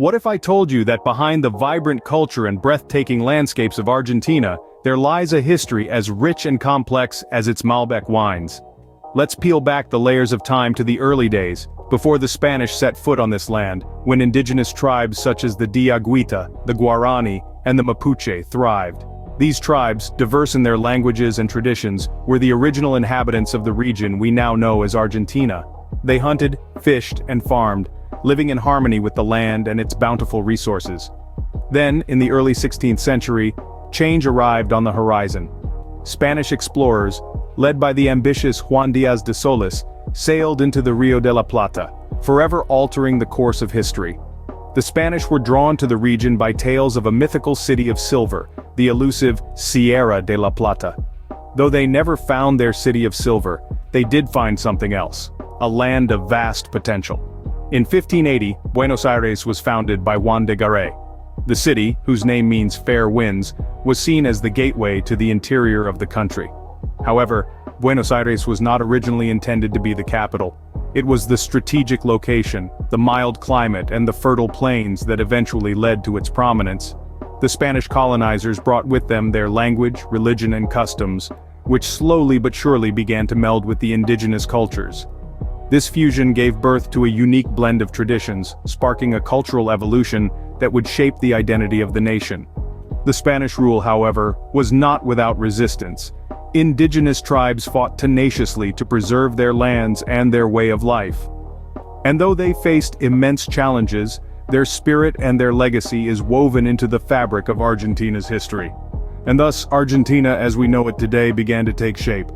What if I told you that behind the vibrant culture and breathtaking landscapes of Argentina, there lies a history as rich and complex as its Malbec wines? Let's peel back the layers of time to the early days, before the Spanish set foot on this land, when indigenous tribes such as the Diaguita, the Guarani, and the Mapuche thrived. These tribes, diverse in their languages and traditions, were the original inhabitants of the region we now know as Argentina. They hunted, fished, and farmed, living in harmony with the land and its bountiful resources. Then, in the early 16th century, change arrived on the horizon. Spanish explorers, led by the ambitious Juan Díaz de Solís, sailed into the Rio de la Plata, forever altering the course of history. The Spanish were drawn to the region by tales of a mythical city of silver, the elusive Sierra de la Plata. Though they never found their city of silver, they did find something else, a land of vast potential. In 1580, Buenos Aires was founded by Juan de Garay. The city, whose name means fair winds, was seen as the gateway to the interior of the country. However, Buenos Aires was not originally intended to be the capital. It was the strategic location, the mild climate and the fertile plains that eventually led to its prominence. The Spanish colonizers brought with them their language, religion and customs, which slowly but surely began to meld with the indigenous cultures. This fusion gave birth to a unique blend of traditions, sparking a cultural evolution that would shape the identity of the nation. The Spanish rule, however, was not without resistance. Indigenous tribes fought tenaciously to preserve their lands and their way of life. And though they faced immense challenges, their spirit and their legacy is woven into the fabric of Argentina's history. And thus, Argentina as we know it today began to take shape.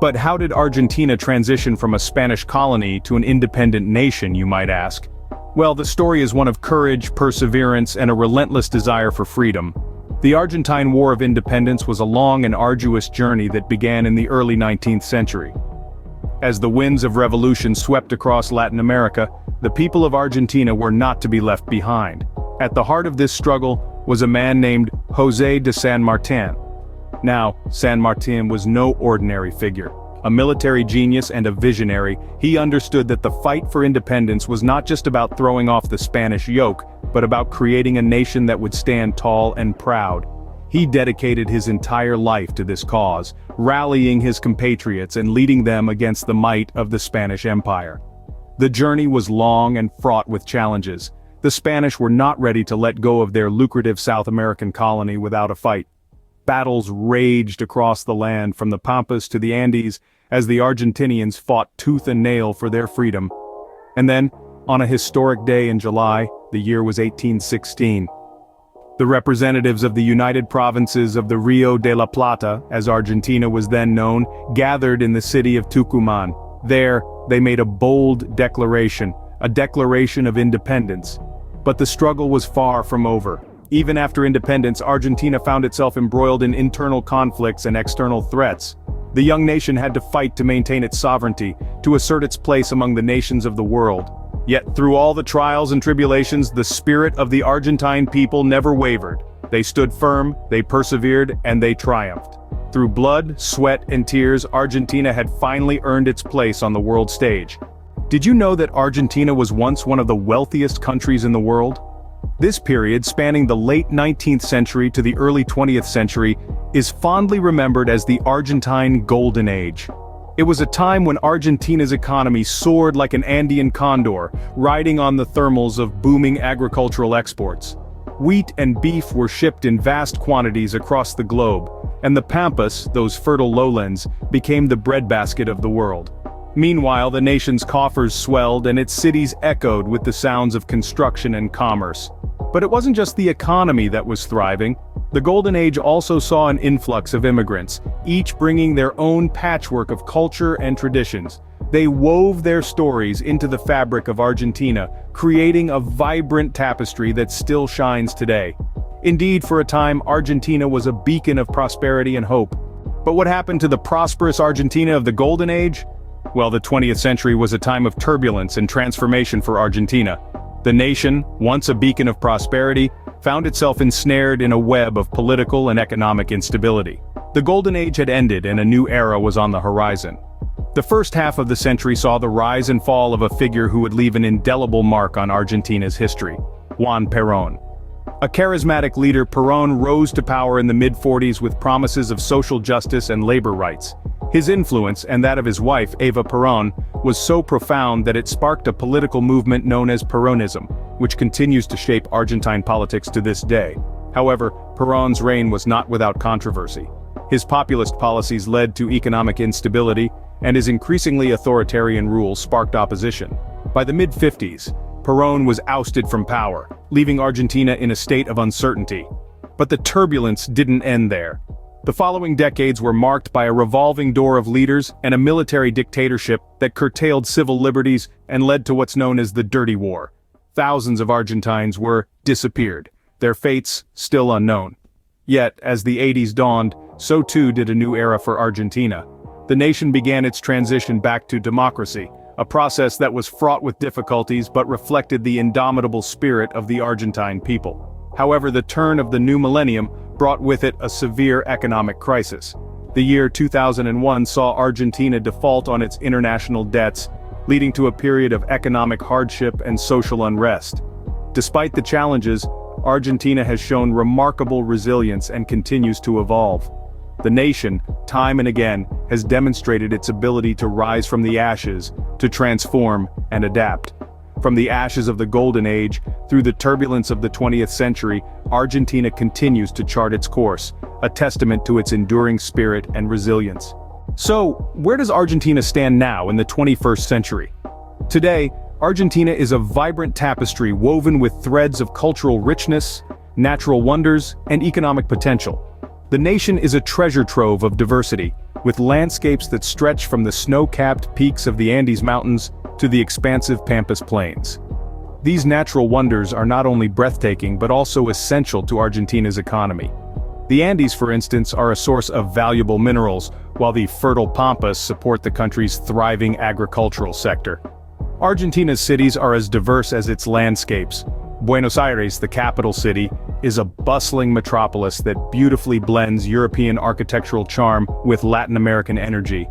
But how did Argentina transition from a Spanish colony to an independent nation, you might ask? Well, the story is one of courage, perseverance, and a relentless desire for freedom. The Argentine War of Independence was a long and arduous journey that began in the early 19th century. As the winds of revolution swept across Latin America, the people of Argentina were not to be left behind. At the heart of this struggle was a man named José de San Martín. Now, San Martín was no ordinary figure. A military genius and a visionary, he understood that the fight for independence was not just about throwing off the Spanish yoke, but about creating a nation that would stand tall and proud. He dedicated his entire life to this cause, rallying his compatriots and leading them against the might of the Spanish Empire. The journey was long and fraught with challenges. The Spanish were not ready to let go of their lucrative South American colony without a fight. Battles raged across the land from the Pampas to the Andes as the Argentinians fought tooth and nail for their freedom. And then, on a historic day in July, the year was 1816. The representatives of the United Provinces of the Rio de la Plata, as Argentina was then known, gathered in the city of Tucumán. There, they made a bold declaration, a declaration of independence. But the struggle was far from over. Even after independence, Argentina found itself embroiled in internal conflicts and external threats. The young nation had to fight to maintain its sovereignty, to assert its place among the nations of the world. Yet through all the trials and tribulations, the spirit of the Argentine people never wavered. They stood firm, they persevered, and they triumphed. Through blood, sweat, and tears, Argentina had finally earned its place on the world stage. Did you know that Argentina was once one of the wealthiest countries in the world? This period, spanning the late 19th century to the early 20th century, is fondly remembered as the Argentine Golden Age. It was a time when Argentina's economy soared like an Andean condor, riding on the thermals of booming agricultural exports. Wheat and beef were shipped in vast quantities across the globe, and the Pampas, those fertile lowlands, became the breadbasket of the world. Meanwhile, the nation's coffers swelled and its cities echoed with the sounds of construction and commerce. But it wasn't just the economy that was thriving. The Golden Age also saw an influx of immigrants, each bringing their own patchwork of culture and traditions. They wove their stories into the fabric of Argentina, creating a vibrant tapestry that still shines today. Indeed, for a time, Argentina was a beacon of prosperity and hope. But what happened to the prosperous Argentina of the Golden Age? Well, the 20th century was a time of turbulence and transformation for Argentina. The nation, once a beacon of prosperity, found itself ensnared in a web of political and economic instability. The Golden Age had ended and a new era was on the horizon. The first half of the century saw the rise and fall of a figure who would leave an indelible mark on Argentina's history. Juan Perón. A charismatic leader, Perón rose to power in the mid-40s with promises of social justice and labor rights. His influence, and that of his wife, Eva Perón, was so profound that it sparked a political movement known as Peronism, which continues to shape Argentine politics to this day. However, Perón's reign was not without controversy. His populist policies led to economic instability, and his increasingly authoritarian rule sparked opposition. By the mid-50s, Perón was ousted from power, leaving Argentina in a state of uncertainty. But the turbulence didn't end there. The following decades were marked by a revolving door of leaders and a military dictatorship that curtailed civil liberties and led to what's known as the Dirty War. Thousands of Argentines were disappeared, their fates still unknown. Yet, as the 80s dawned, so too did a new era for Argentina. The nation began its transition back to democracy, a process that was fraught with difficulties but reflected the indomitable spirit of the Argentine people. However, the turn of the new millennium brought with it a severe economic crisis. The year 2001 saw Argentina default on its international debts, leading to a period of economic hardship and social unrest. Despite the challenges, Argentina has shown remarkable resilience and continues to evolve. The nation, time and again, has demonstrated its ability to rise from the ashes, to transform and adapt. From the ashes of the Golden Age, through the turbulence of the 20th century, Argentina continues to chart its course, a testament to its enduring spirit and resilience. So, where does Argentina stand now in the 21st century? Today, Argentina is a vibrant tapestry woven with threads of cultural richness, natural wonders, and economic potential. The nation is a treasure trove of diversity, with landscapes that stretch from the snow-capped peaks of the Andes Mountains to the expansive Pampas plains. These natural wonders are not only breathtaking but also essential to Argentina's economy. The Andes, for instance, are a source of valuable minerals, while the fertile Pampas support the country's thriving agricultural sector. Argentina's cities are as diverse as its landscapes. Buenos Aires, the capital city, is a bustling metropolis that beautifully blends European architectural charm with Latin American energy.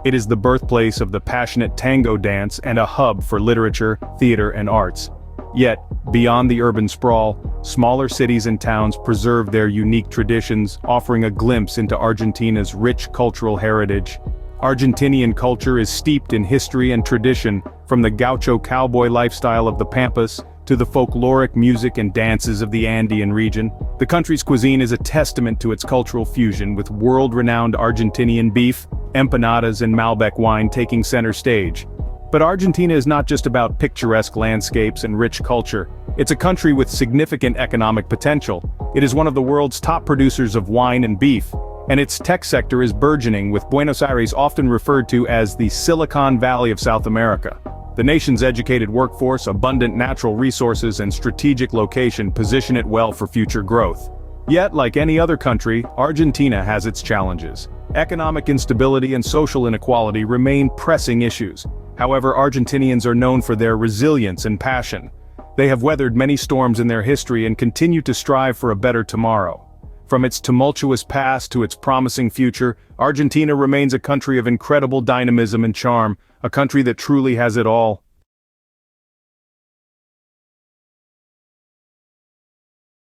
It is the birthplace of the passionate tango dance and a hub for literature, theater, and arts. Yet, beyond the urban sprawl, smaller cities and towns preserve their unique traditions, offering a glimpse into Argentina's rich cultural heritage. Argentinian culture is steeped in history and tradition, from the gaucho cowboy lifestyle of the Pampas to the folkloric music and dances of the Andean region. The country's cuisine is a testament to its cultural fusion, with world-renowned Argentinian beef, empanadas, and Malbec wine taking center stage. But Argentina is not just about picturesque landscapes and rich culture. It's a country with significant economic potential. It is one of the world's top producers of wine and beef, and its tech sector is burgeoning, with Buenos Aires often referred to as the Silicon Valley of South America. The nation's educated workforce, abundant natural resources, and strategic location position it well for future growth. Yet, like any other country, Argentina has its challenges. Economic instability and social inequality remain pressing issues. However, Argentinians are known for their resilience and passion. They have weathered many storms in their history and continue to strive for a better tomorrow. From its tumultuous past to its promising future, Argentina remains a country of incredible dynamism and charm, a country that truly has it all.